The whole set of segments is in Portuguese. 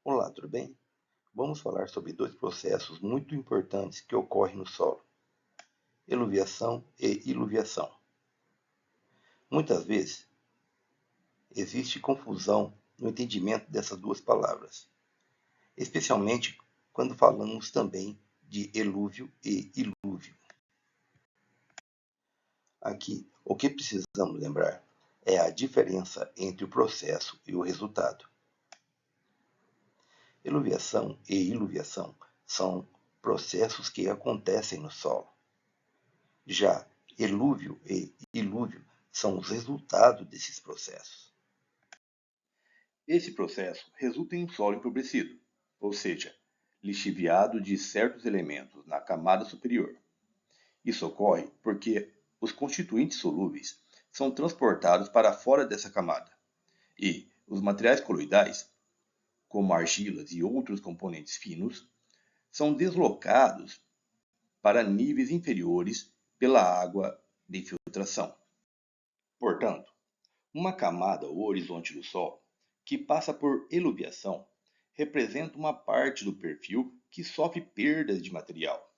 Olá, tudo bem? Vamos falar sobre dois processos muito importantes que ocorrem no solo: eluviação e iluviação. Muitas vezes existe confusão no entendimento dessas duas palavras, especialmente quando falamos também de elúvio e ilúvio. Aqui, o que precisamos lembrar é a diferença entre o processo e o resultado. Eluviação e iluviação são processos que acontecem no solo. Já elúvio e ilúvio são os resultados desses processos. Esse processo resulta em um solo empobrecido, ou seja, lixiviado de certos elementos na camada superior. Isso ocorre porque os constituintes solúveis são transportados para fora dessa camada e os materiais coloidais, como argilas e outros componentes finos, são deslocados para níveis inferiores pela água de infiltração. Portanto, uma camada ou horizonte do solo que passa por eluviação representa uma parte do perfil que sofre perdas de material,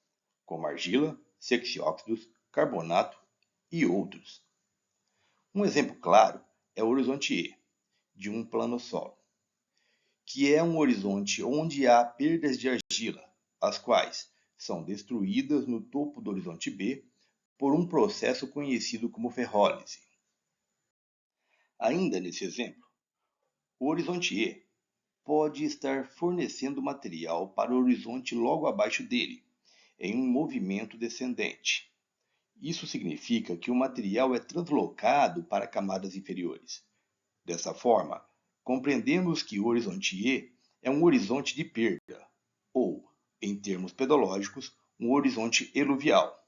como argila, cexi-óxidos, carbonato e outros. Um exemplo claro é o horizonte E, de um planosolo, que é um horizonte onde há perdas de argila, as quais são destruídas no topo do horizonte B por um processo conhecido como ferrólise. Ainda nesse exemplo, o horizonte E pode estar fornecendo material para o horizonte logo abaixo dele, em um movimento descendente. Isso significa que o material é translocado para camadas inferiores. Dessa forma, compreendemos que o horizonte E é um horizonte de perda, ou, em termos pedológicos, um horizonte eluvial,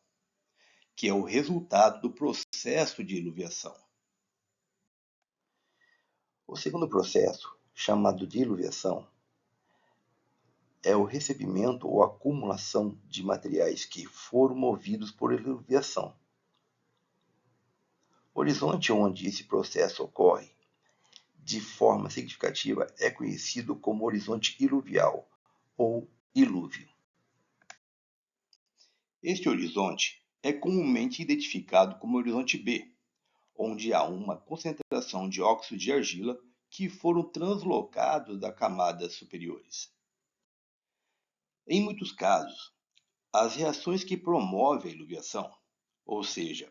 que é o resultado do processo de eluviação. O segundo processo, chamado de iluviação, é o recebimento ou acumulação de materiais que foram movidos por iluviação. O horizonte onde esse processo ocorre de forma significativa é conhecido como horizonte iluvial ou ilúvio. Este horizonte é comumente identificado como horizonte B, onde há uma concentração de óxido de argila que foram translocados das camadas superiores. Em muitos casos, as reações que promovem a iluviação, ou seja,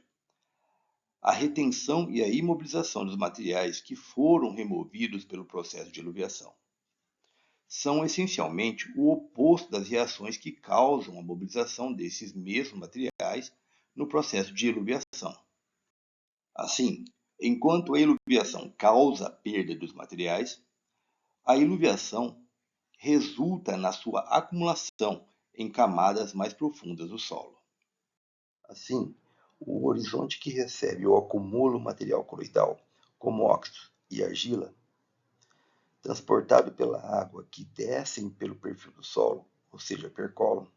a retenção e a imobilização dos materiais que foram removidos pelo processo de iluviação, são essencialmente o oposto das reações que causam a mobilização desses mesmos materiais no processo de iluviação. Assim, enquanto a iluviação causa a perda dos materiais, a iluviação resulta na sua acumulação em camadas mais profundas do solo. Assim, o horizonte que recebe ou acumula o material coloidal, como óxidos e argila, transportado pela água que descem pelo perfil do solo, ou seja, percolam,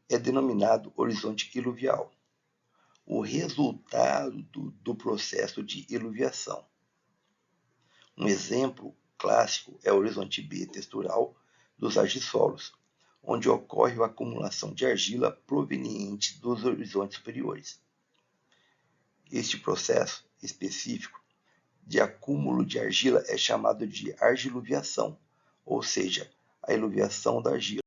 é denominado horizonte iluvial, o resultado do processo de iluviação. Um exemplo clássico é o horizonte B textural dos argissolos, onde ocorre a acumulação de argila proveniente dos horizontes superiores. Este processo específico de acúmulo de argila é chamado de argiluviação, ou seja, a iluviação da argila.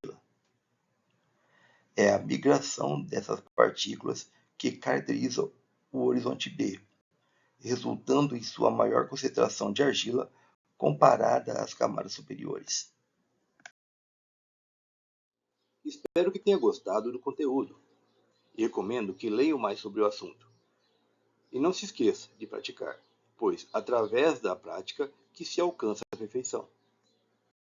É a migração dessas partículas que caracteriza o horizonte B, resultando em sua maior concentração de argila comparada às camadas superiores. Espero que tenha gostado do conteúdo e recomendo que leiam mais sobre o assunto. E não se esqueça de praticar, pois através da prática que se alcança a perfeição.